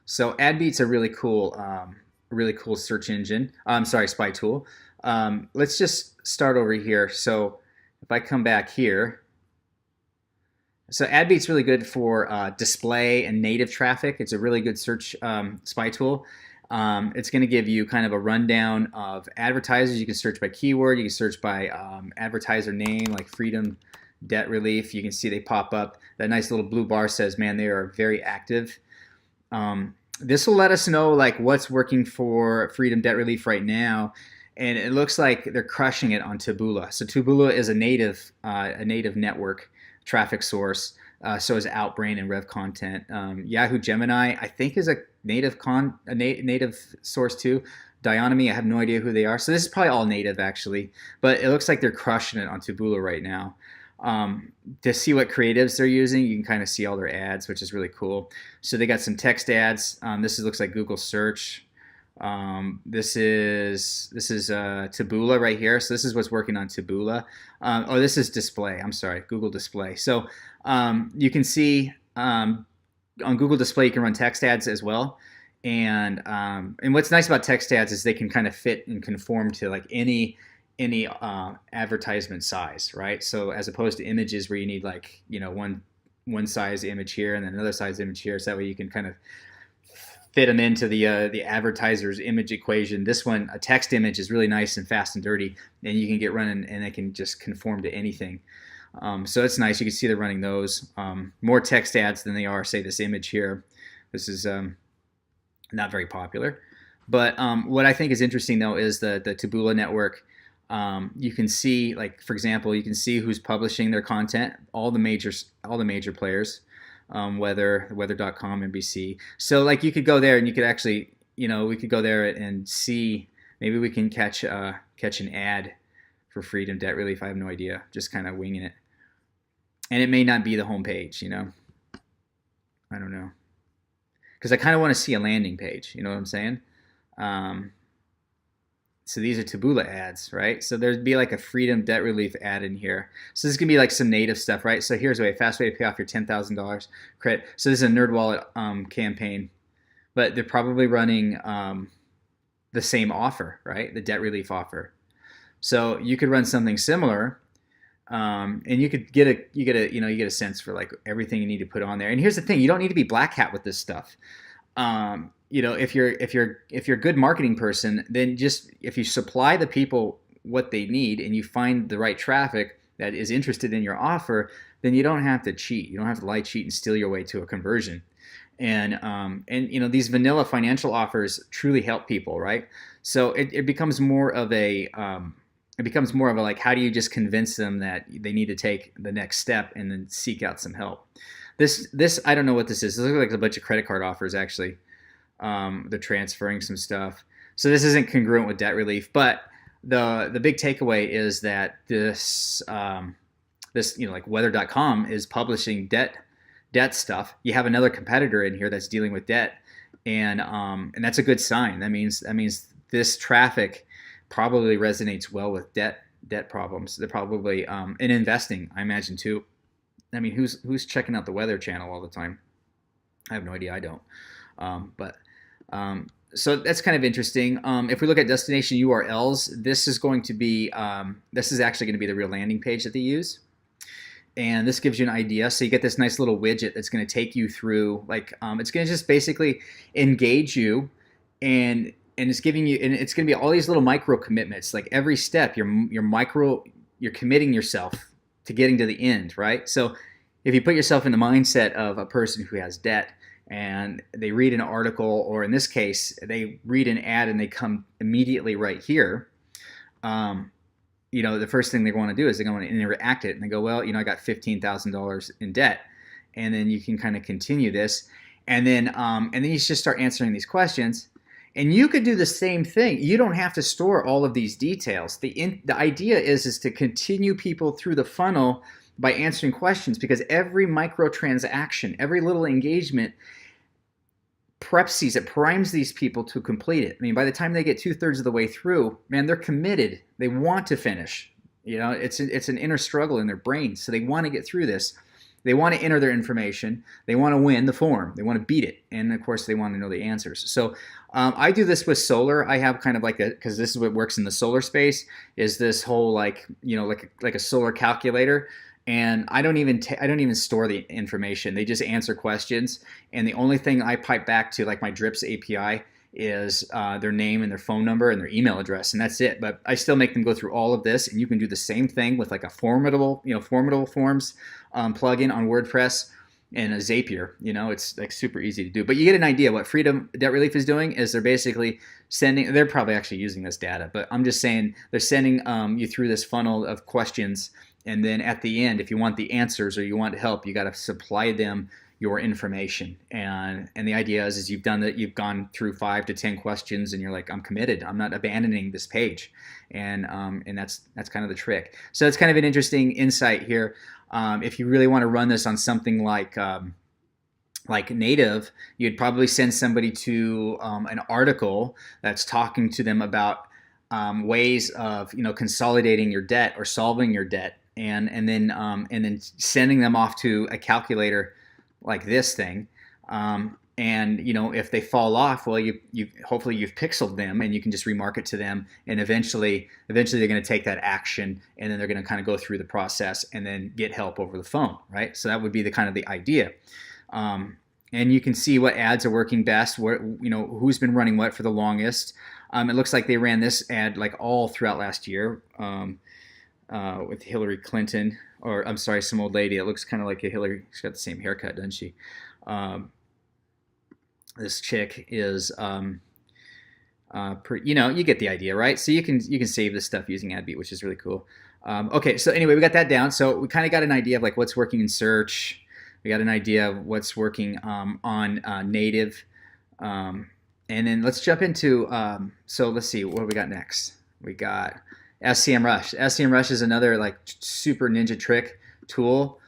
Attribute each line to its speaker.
Speaker 1: So Adbeat's a really cool search engine. I'm sorry, spy tool. Let's just start over here. So if I come back here, so Adbeat's really good for display and native traffic. It's a really good search spy tool. It's going to give you kind of a rundown of advertisers. You can search by keyword. You can search by advertiser name, like Freedom Debt Relief. You can see they pop up. That nice little blue bar says, man, they are very active. This will let us know like what's working for Freedom Debt Relief right now, and it looks like they're crushing it on Tabouleh. So Tabouleh is a native network traffic source. So is Outbrain and revcontent. Yahoo Gemini, I think, is a native source too. Dionomy, I have no idea who they are. So this is probably all native actually, but it looks like they're crushing it on Tabouleh right now. To see what creatives they're using, you can kind of see all their ads, which is really cool. So they got some text ads. Looks like Google search. This is Tabouleh right here. So this is what's working on Tabouleh. This is display. I'm sorry, Google Display. So you can see on Google Display you can run text ads as well. And what's nice about text ads is they can kind of fit and conform to like any advertisement size, right? So as opposed to images where you need like one size image here and then another size image here, so that way you can kind of fit them into the advertiser's image equation. This one, a text image, is really nice and fast and dirty, and you can get running and it can just conform to anything. So it's nice. You can see they're running those. More text ads than they are, say, this image here. This is not very popular. But what I think is interesting, though, is the Tabouleh network. You can see, like, for example, you can see who's publishing their content, all the major players, weather.com, NBC. So like you could go there and you could actually, we could go there and see, maybe we can catch an ad for Freedom Debt Relief. I have no idea, just kind of winging it. And it may not be the homepage, I don't know. Because I kind of want to see a landing page, you know what I'm saying? So these are Tabouleh ads, right? So there'd be like a Freedom Debt Relief ad in here. So this is gonna be like some native stuff, right? So here's a fast way to pay off your $10,000 credit. So this is a NerdWallet campaign, but they're probably running the same offer, right? The debt relief offer. So you could run something similar, and you get a sense for like everything you need to put on there. And here's the thing: you don't need to be black hat with this stuff. If you're a good marketing person, then just if you supply the people what they need and you find the right traffic that is interested in your offer, then you don't have to cheat. You don't have to lie, cheat, and steal your way to a conversion. And these vanilla financial offers truly help people, right? So it becomes more of a like, how do you just convince them that they need to take the next step and then seek out some help? This I don't know what this is. This looks like a bunch of credit card offers actually. They're transferring some stuff. So this isn't congruent with debt relief, but the big takeaway is that this like weather.com is publishing debt stuff. You have another competitor in here that's dealing with debt, and that's a good sign. That means this traffic probably resonates well with debt problems. They're probably in investing, I imagine too. I mean, who's checking out the Weather Channel all the time? I have no idea. I don't. So that's kind of interesting. If we look at destination URLs, this is actually going to be the real landing page that they use. And this gives you an idea. So you get this nice little widget that's going to take you through, like, it's going to just basically engage you, and it's giving you, and it's going to be all these little micro commitments. Like every step, you're committing yourself to getting to the end, right? So if you put yourself in the mindset of a person who has debt, and they read an article, or in this case, they read an ad and they come immediately right here, the first thing they want to do is they're going to interact it, and they go, well, I got $15,000 in debt, and then you can kind of continue this, and then you just start answering these questions, and you could do the same thing. You don't have to store all of these details. The idea is to continue people through the funnel by answering questions, because every microtransaction, every little engagement primes these people to complete it. I mean, by the time they get 2/3 of the way through, man, they're committed. They want to finish. It's an inner struggle in their brains, so they want to get through this. They want to enter their information. They want to win the form. They want to beat it. And of course, they want to know the answers. So I do this with solar. I have kind of like because this is what works in the solar space, is this whole like, like a solar calculator. And I don't even store the information. They just answer questions. And the only thing I pipe back to, like my Drips API, is their name and their phone number and their email address, and that's it. But I still make them go through all of this, and you can do the same thing with like a Formidable Forms plugin on WordPress and a Zapier. It's like super easy to do. But you get an idea. What Freedom Debt Relief is doing is they're basically sending. They're probably actually using this data, but I'm just saying they're sending you through this funnel of questions, and then at the end, if you want the answers or you want help, you got to supply them your information. And the idea is you've done that, you've gone through 5 to 10 questions, and you're like, I'm committed. I'm not abandoning this page. And that's kind of the trick. So it's kind of an interesting insight here. If you really want to run this on something like native, you'd probably send somebody to an article that's talking to them about ways of consolidating your debt or solving your debt, and then sending them off to a calculator like this thing. And if they fall off, well, you hopefully you've pixeled them, and you can just remarket to them, and eventually they're going to take that action, and then they're going to kind of go through the process and then get help over the phone, right? So that would be the kind of the idea. And you can see what ads are working best, who's been running what for the longest. It looks like they ran this ad like all throughout last year with Hillary Clinton, or I'm sorry, some old lady. It looks kind of like a Hillary. She's got the same haircut, doesn't she? This chick is, you get the idea, right? So you can save this stuff using Adbeat, which is really cool. Okay, so anyway, we got that down. So we kind of got an idea of like what's working in search. We got an idea of what's working on native. And then let's jump into, so let's see, what do we got next? We got SCM Rush. SCM Rush is another like super ninja trick tool